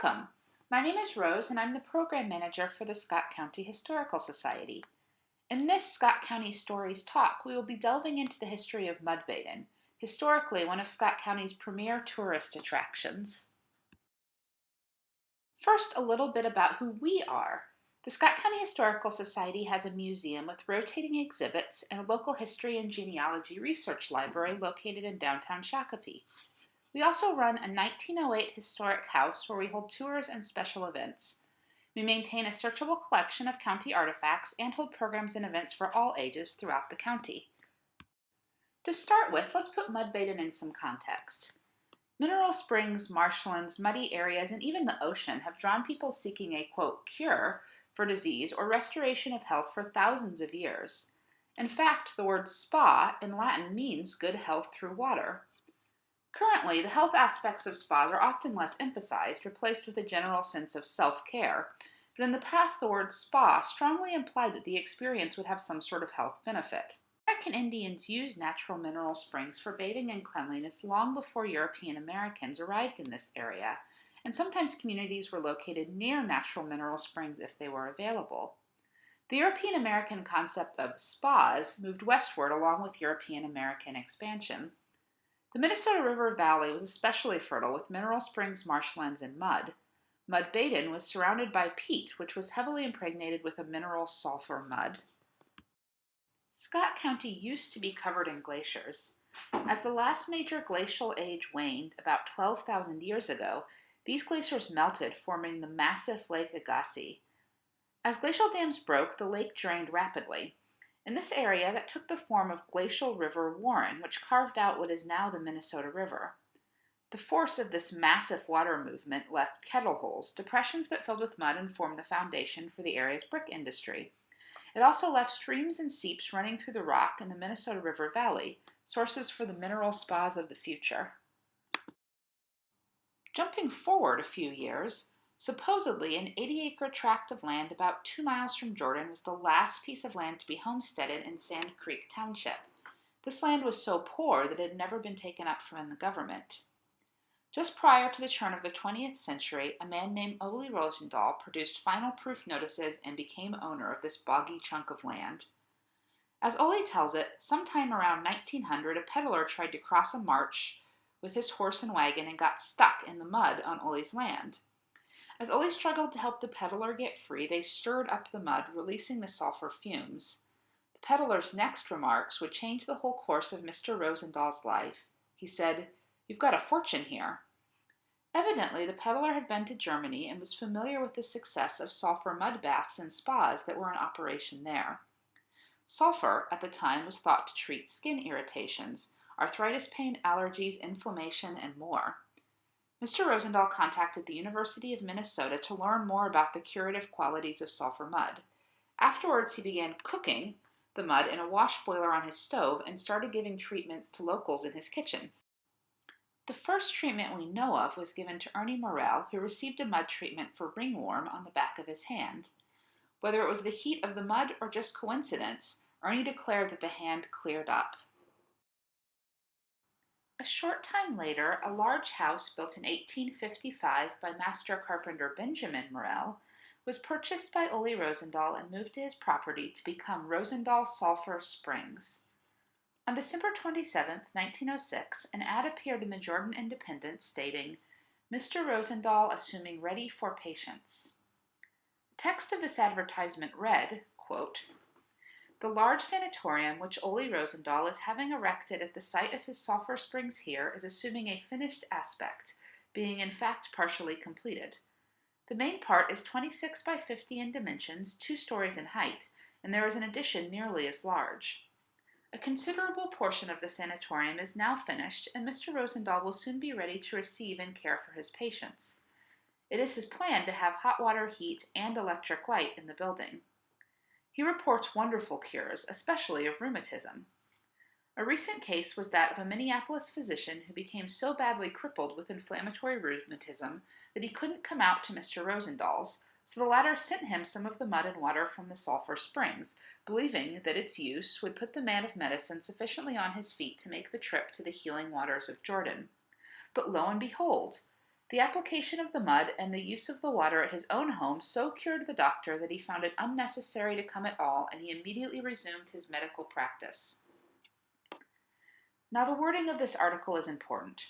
Welcome. My name is Rose and I'm the Program Manager for the Scott County Historical Society. In this Scott County Stories Talk, we will be delving into the history of Mudbaden, historically one of Scott County's premier tourist attractions. First, a little bit about who we are. The Scott County Historical Society has a museum with rotating exhibits and a local history and genealogy research library located in downtown Shakopee. We also run a 1908 historic house where we hold tours and special events. We maintain a searchable collection of county artifacts and hold programs and events for all ages throughout the county. To start with, let's put Mudbaden in some context. Mineral springs, marshlands, muddy areas, and even the ocean have drawn people seeking a, quote, cure for disease or restoration of health for thousands of years. In fact, the word spa in Latin means good health through water. Currently, the health aspects of spas are often less emphasized, replaced with a general sense of self-care, but in the past the word spa strongly implied that the experience would have some sort of health benefit. American Indians used natural mineral springs for bathing and cleanliness long before European Americans arrived in this area, and sometimes communities were located near natural mineral springs if they were available. The European American concept of spas moved westward along with European American expansion. The Minnesota River Valley was especially fertile with mineral springs, marshlands, and mud. Mudbaden was surrounded by peat, which was heavily impregnated with a mineral sulfur mud. Scott County used to be covered in glaciers. As the last major glacial age waned about 12,000 years ago, these glaciers melted, forming the massive Lake Agassiz. As glacial dams broke, the lake drained rapidly. In this area, that took the form of Glacial River Warren, which carved out what is now the Minnesota River. The force of this massive water movement left kettle holes, depressions that filled with mud and formed the foundation for the area's brick industry. It also left streams and seeps running through the rock in the Minnesota River Valley, sources for the mineral spas of the future. Jumping forward a few years, supposedly, an 80-acre tract of land about 2 miles from Jordan was the last piece of land to be homesteaded in Sand Creek Township. This land was so poor that it had never been taken up from the government. Just prior to the turn of the 20th century, a man named Ole Rosendahl produced final proof notices and became owner of this boggy chunk of land. As Ole tells it, sometime around 1900, a peddler tried to cross a marsh with his horse and wagon and got stuck in the mud on Ole's land. As Ole struggled to help the peddler get free, they stirred up the mud, releasing the sulfur fumes. The peddler's next remarks would change the whole course of Mr. Rosendahl's life. He said, "You've got a fortune here." Evidently, the peddler had been to Germany and was familiar with the success of sulfur mud baths and spas that were in operation there. Sulfur, at the time, was thought to treat skin irritations, arthritis pain, allergies, inflammation, and more. Mr. Rosendahl contacted the University of Minnesota to learn more about the curative qualities of sulfur mud. Afterwards, he began cooking the mud in a wash boiler on his stove and started giving treatments to locals in his kitchen. The first treatment we know of was given to Ernie Morrell, who received a mud treatment for ringworm on the back of his hand. Whether it was the heat of the mud or just coincidence, Ernie declared that the hand cleared up. A short time later, a large house built in 1855 by master carpenter Benjamin Morrell was purchased by Ole Rosendahl and moved to his property to become Rosendahl Sulphur Springs. On December 27, 1906, an ad appeared in the Jordan Independent stating, "Mr. Rosendahl assuming ready for patients." The text of this advertisement read, quote, "The large sanatorium which Ole Rosendahl is having erected at the site of his sulfur springs here is assuming a finished aspect, being in fact partially completed. The main part is 26 by 50 in dimensions, 2 stories in height, and there is an addition nearly as large. A considerable portion of the sanatorium is now finished, and Mr. Rosendahl will soon be ready to receive and care for his patients. It is his plan to have hot water heat and electric light in the building. He reports wonderful cures, especially of rheumatism. A recent case was that of a Minneapolis physician who became so badly crippled with inflammatory rheumatism that he couldn't come out to Mr. Rosendahl's, so the latter sent him some of the mud and water from the sulfur springs, believing that its use would put the man of medicine sufficiently on his feet to make the trip to the healing waters of Jordan. But lo and behold, The application of the mud and the use of the water at his own home so cured the doctor that he found it unnecessary to come at all, and he immediately resumed his medical practice. Now, the wording of this article is important.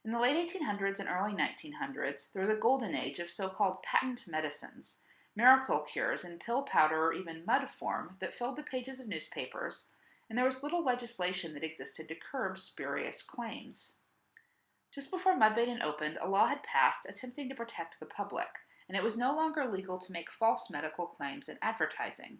In the late 1800s and early 1900s, there was a golden age of so-called patent medicines, miracle cures in pill powder or even mud form that filled the pages of newspapers, and there was little legislation that existed to curb spurious claims. Just before Mudbaden opened, a law had passed attempting to protect the public, and it was no longer legal to make false medical claims in advertising.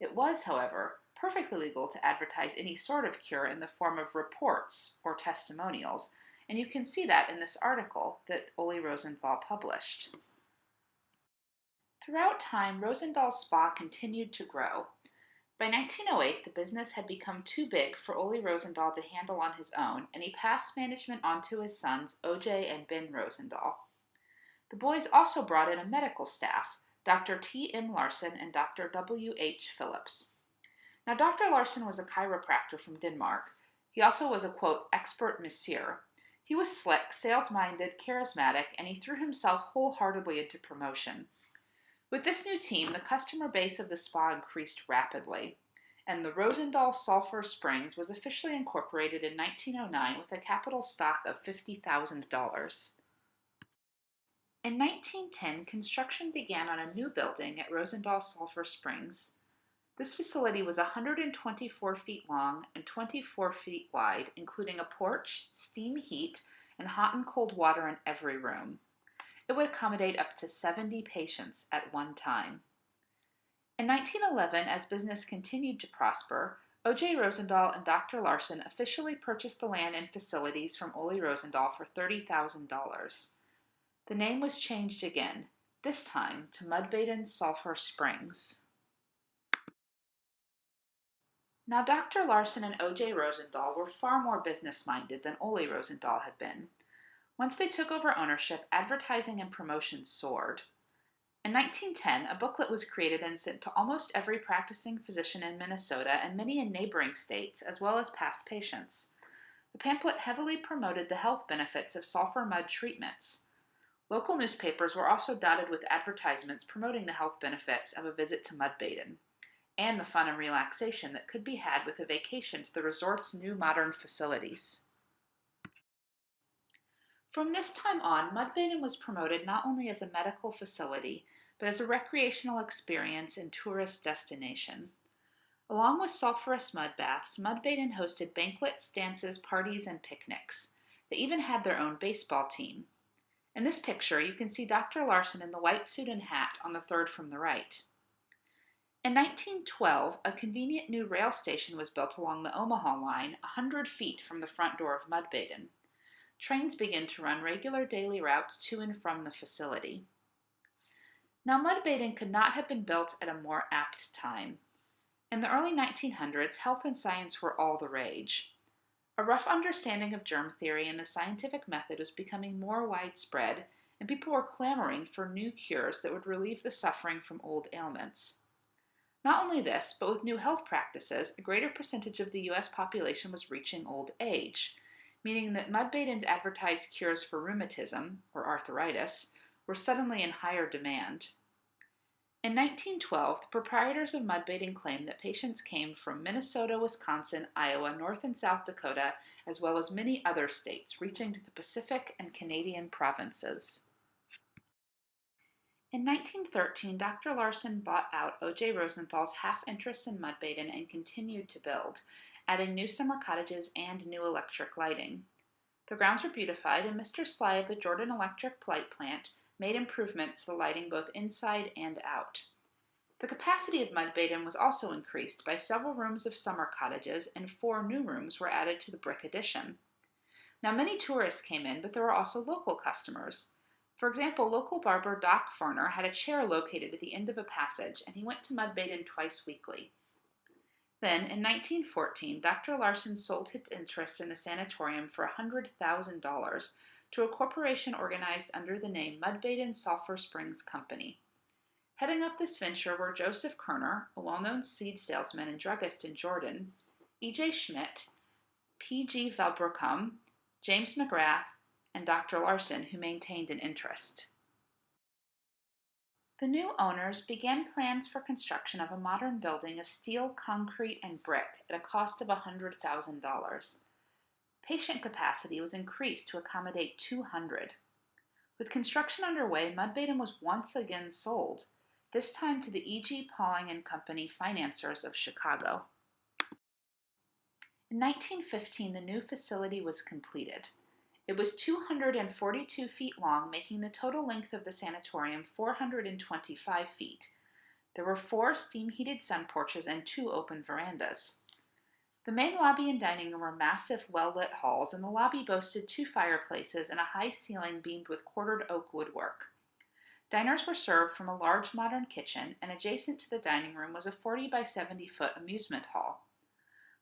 It was, however, perfectly legal to advertise any sort of cure in the form of reports or testimonials, and you can see that in this article that Ole Rosenthal published. Throughout time, Rosenthal's spa continued to grow. By 1908, the business had become too big for Ole Rosenthal to handle on his own, and he passed management on to his sons, O.J. and Ben Rosenthal. The boys also brought in a medical staff, Dr. T.M. Larsen and Dr. W.H. Phillips. Now, Dr. Larsen was a chiropractor from Denmark. He also was a, quote, expert masseur. He was slick, sales-minded, charismatic, and he threw himself wholeheartedly into promotion. With this new team, the customer base of the spa increased rapidly, and the Rosendahl Sulphur Springs was officially incorporated in 1909 with a capital stock of $50,000. In 1910, construction began on a new building at Rosendahl Sulphur Springs. This facility was 124 feet long and 24 feet wide, including a porch, steam heat, and hot and cold water in every room. It would accommodate up to 70 patients at one time. In 1911, as business continued to prosper, O.J. Rosendahl and Dr. Larsen officially purchased the land and facilities from Ole Rosendahl for $30,000. The name was changed again, this time to Mudbaden Sulphur Springs. Now, Dr. Larsen and O.J. Rosendahl were far more business-minded than Ole Rosendahl had been. Once they took over ownership, advertising and promotion soared. In 1910, a booklet was created and sent to almost every practicing physician in Minnesota and many in neighboring states, as well as past patients. The pamphlet heavily promoted the health benefits of sulfur mud treatments. Local newspapers were also dotted with advertisements promoting the health benefits of a visit to Mudbaden, and the fun and relaxation that could be had with a vacation to the resort's new modern facilities. From this time on, Mudbaden was promoted not only as a medical facility, but as a recreational experience and tourist destination. Along with sulphurous mud baths, Mudbaden hosted banquets, dances, parties, and picnics. They even had their own baseball team. In this picture, you can see Dr. Larsen in the white suit and hat on the third from the right. In 1912, a convenient new rail station was built along the Omaha line, 100 feet from the front door of Mudbaden. Trains began to run regular daily routes to and from the facility. Now, Mudbaden could not have been built at a more apt time. In the early 1900s, health and science were all the rage. A rough understanding of germ theory and the scientific method was becoming more widespread, and people were clamoring for new cures that would relieve the suffering from old ailments. Not only this, but with new health practices, a greater percentage of the U.S. population was reaching old age, meaning that Mudbaden's advertised cures for rheumatism, or arthritis, were suddenly in higher demand. In 1912, the proprietors of Mudbaden claimed that patients came from Minnesota, Wisconsin, Iowa, North and South Dakota, as well as many other states, reaching to the Pacific and Canadian provinces. In 1913, Dr. Larsen bought out O.J. Rosenthal's half interest in Mudbaden and continued to build, adding new summer cottages and new electric lighting. The grounds were beautified, and Mr. Sly of the Jordan Electric Light Plant made improvements to the lighting both inside and out. The capacity of Mudbaden was also increased by several rooms of summer cottages, and 4 new rooms were added to the brick addition. Now, many tourists came in, but there were also local customers. For example, local barber Doc Ferner had a chair located at the end of a passage, and he went to Mudbaden twice weekly. Then, in 1914, Dr. Larsen sold his interest in the sanatorium for $100,000 to a corporation organized under the name Mudbaden Sulphur Springs Company. Heading up this venture were Joseph Kerner, a well-known seed salesman and druggist in Jordan, E.J. Schmidt, P.G. Velbrockum, James McGrath, and Dr. Larson, who maintained an interest. The new owners began plans for construction of a modern building of steel, concrete, and brick at a cost of $100,000. Patient capacity was increased to accommodate 200. With construction underway, Mudbaden was once again sold, this time to the E.G. Pauling and Company financiers of Chicago. In 1915, the new facility was completed. It was 242 feet long, making the total length of the sanatorium 425 feet. There were 4 steam-heated sun porches and 2 open verandas. The main lobby and dining room were massive, well-lit halls, and the lobby boasted 2 fireplaces and a high ceiling beamed with quartered oak woodwork. Diners were served from a large modern kitchen, and adjacent to the dining room was a 40 by 70 foot amusement hall.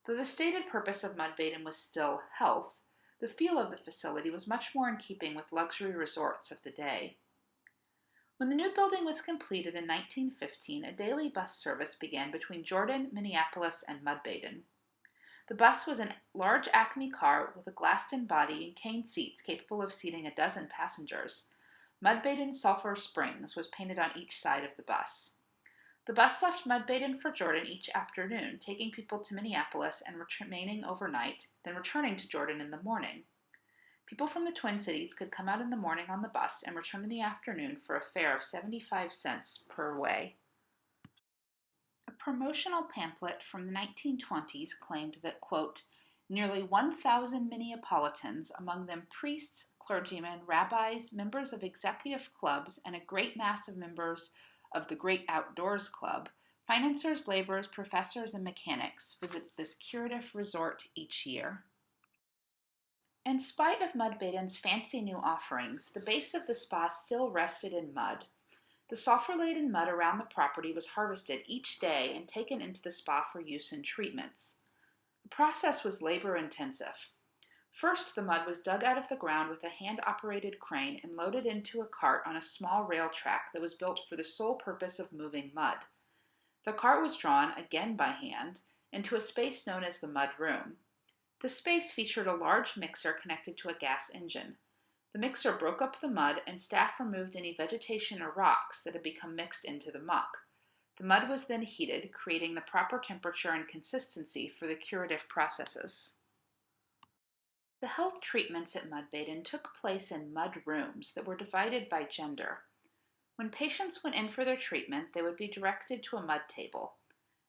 Though the stated purpose of Mudbaden was still health, the feel of the facility was much more in keeping with luxury resorts of the day. When the new building was completed in 1915, a daily bus service began between Jordan, Minneapolis, and Mudbaden. The bus was a large Acme car with a glassed-in body and cane seats capable of seating a dozen passengers. Mudbaden Sulphur Springs was painted on each side of the bus. The bus left Mudbaden for Jordan each afternoon, taking people to Minneapolis and remaining overnight, then returning to Jordan in the morning. People from the Twin Cities could come out in the morning on the bus and return in the afternoon for a fare of 75 cents per way. A promotional pamphlet from the 1920s claimed that, quote, nearly 1,000 Minneapolitans, among them priests, clergymen, rabbis, members of executive clubs, and a great mass of members of the Great Outdoors Club, financiers, laborers, professors, and mechanics visit this curative resort each year. In spite of Mudbaden's fancy new offerings, the base of the spa still rested in mud. The sulfur-laden mud around the property was harvested each day and taken into the spa for use in treatments. The process was labor-intensive. First, the mud was dug out of the ground with a hand-operated crane and loaded into a cart on a small rail track that was built for the sole purpose of moving mud. The cart was drawn, again by hand, into a space known as the mud room. This space featured a large mixer connected to a gas engine. The mixer broke up the mud, and staff removed any vegetation or rocks that had become mixed into the muck. The mud was then heated, creating the proper temperature and consistency for the curative processes. The health treatments at Mudbaden took place in mud rooms that were divided by gender. When patients went in for their treatment, they would be directed to a mud table.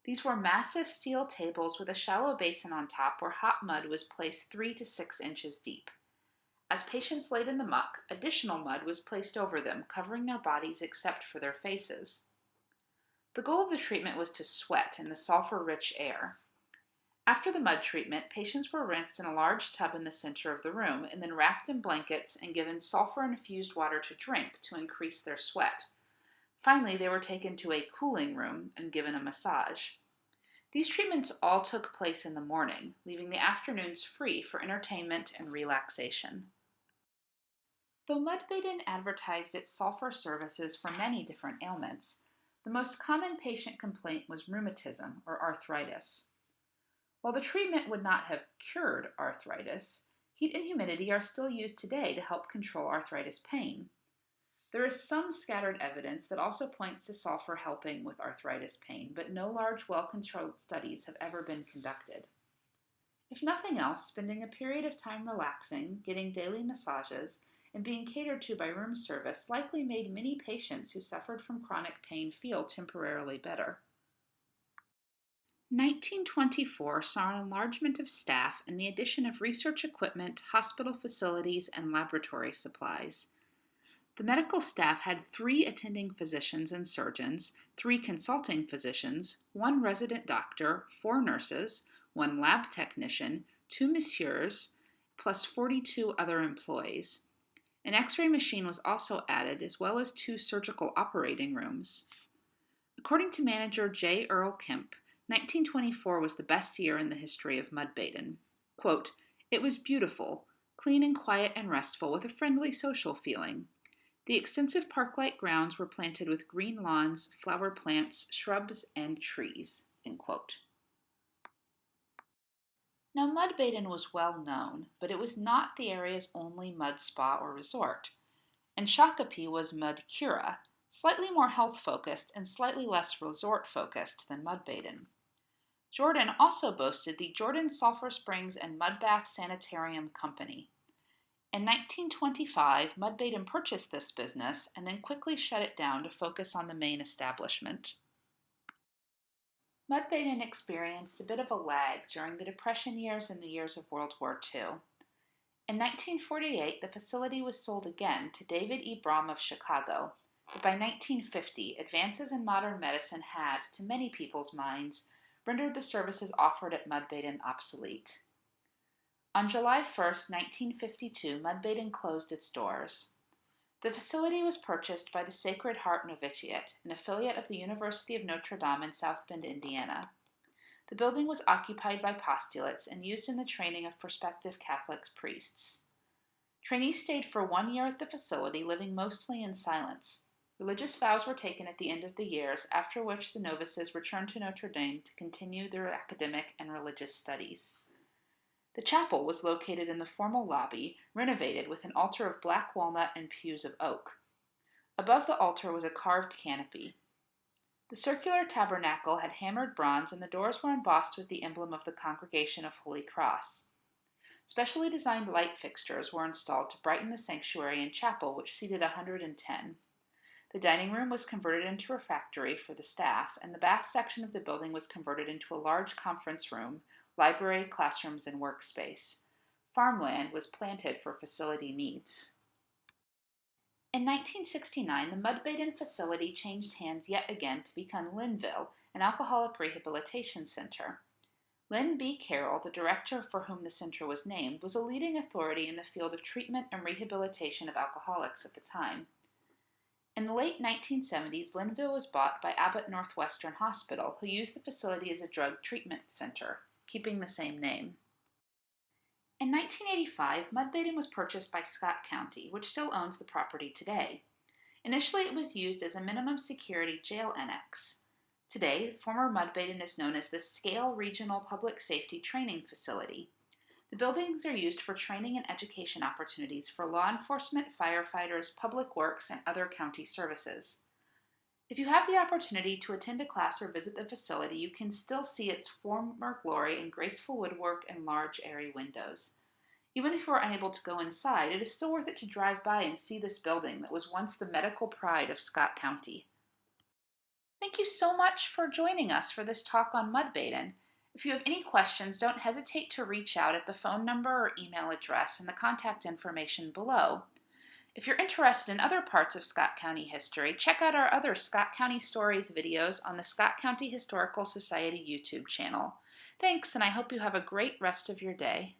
These were massive steel tables with a shallow basin on top where hot mud was placed 3 to 6 inches deep. As patients laid in the muck, additional mud was placed over them, covering their bodies except for their faces. The goal of the treatment was to sweat in the sulfur-rich air. After the mud treatment, patients were rinsed in a large tub in the center of the room and then wrapped in blankets and given sulfur-infused water to drink to increase their sweat. Finally, they were taken to a cooling room and given a massage. These treatments all took place in the morning, leaving the afternoons free for entertainment and relaxation. Though Mudbaden advertised its sulfur services for many different ailments, the most common patient complaint was rheumatism or arthritis. While the treatment would not have cured arthritis, heat and humidity are still used today to help control arthritis pain. There is some scattered evidence that also points to sulfur helping with arthritis pain, but no large, well-controlled studies have ever been conducted. If nothing else, spending a period of time relaxing, getting daily massages, and being catered to by room service likely made many patients who suffered from chronic pain feel temporarily better. 1924 saw an enlargement of staff and the addition of research equipment, hospital facilities, and laboratory supplies. The medical staff had 3 attending physicians and surgeons, 3 consulting physicians, 1 resident doctor, 4 nurses, 1 lab technician, 2 masseurs, plus 42 other employees. An X-ray machine was also added, as well as 2 surgical operating rooms. According to manager J. Earl Kemp, 1924 was the best year in the history of Mudbaden. Quote, it was beautiful, clean and quiet and restful with a friendly social feeling. The extensive park-like grounds were planted with green lawns, flower plants, shrubs, and trees. End quote. Now, Mudbaden was well known, but it was not the area's only mud spa or resort, and Shakopee was Mud Cura, slightly more health focused and slightly less resort focused than Mudbaden. Jordan also boasted the Jordan Sulphur Springs and Mud Bath Sanitarium Company. In 1925, Mudbaden purchased this business and then quickly shut it down to focus on the main establishment. Mudbaden experienced a bit of a lag during the Depression years and the years of World War II. In 1948, the facility was sold again to David E. Braum of Chicago, but by 1950, advances in modern medicine had, to many people's minds, rendered the services offered at Mudbaden obsolete. On July 1, 1952, Mudbaden closed its doors. The facility was purchased by the Sacred Heart Novitiate, an affiliate of the University of Notre Dame in South Bend, Indiana. The building was occupied by postulates and used in the training of prospective Catholic priests. Trainees stayed for 1 year at the facility, living mostly in silence. Religious vows were taken at the end of the years, after which the novices returned to Notre Dame to continue their academic and religious studies. The chapel was located in the formal lobby, renovated with an altar of black walnut and pews of oak. Above the altar was a carved canopy. The circular tabernacle had hammered bronze, and the doors were embossed with the emblem of the Congregation of Holy Cross. Specially designed light fixtures were installed to brighten the sanctuary and chapel, which seated 110. The dining room was converted into a refectory for the staff, and the bath section of the building was converted into a large conference room, library, classrooms, and workspace. Farmland was planted for facility needs. In 1969, the Mudbaden facility changed hands yet again to become Linville, an alcoholic rehabilitation center. Lynn B. Carroll, the director for whom the center was named, was a leading authority in the field of treatment and rehabilitation of alcoholics at the time. In the late 1970s, Linville was bought by Abbott Northwestern Hospital, who used the facility as a drug treatment center, keeping the same name. In 1985, Mudbaden was purchased by Scott County, which still owns the property today. Initially, it was used as a minimum security jail annex. Today, former Mudbaden is known as the Scale Regional Public Safety Training Facility. The buildings are used for training and education opportunities for law enforcement, firefighters, public works, and other county services. If you have the opportunity to attend a class or visit the facility, you can still see its former glory in graceful woodwork and large, airy windows. Even if you are unable to go inside, it is still worth it to drive by and see this building that was once the medical pride of Scott County. Thank you so much for joining us for this talk on Mudbaden. If you have any questions, don't hesitate to reach out at the phone number or email address and the contact information below. If you're interested in other parts of Scott County history, check out our other Scott County Stories videos on the Scott County Historical Society YouTube channel. Thanks, and I hope you have a great rest of your day.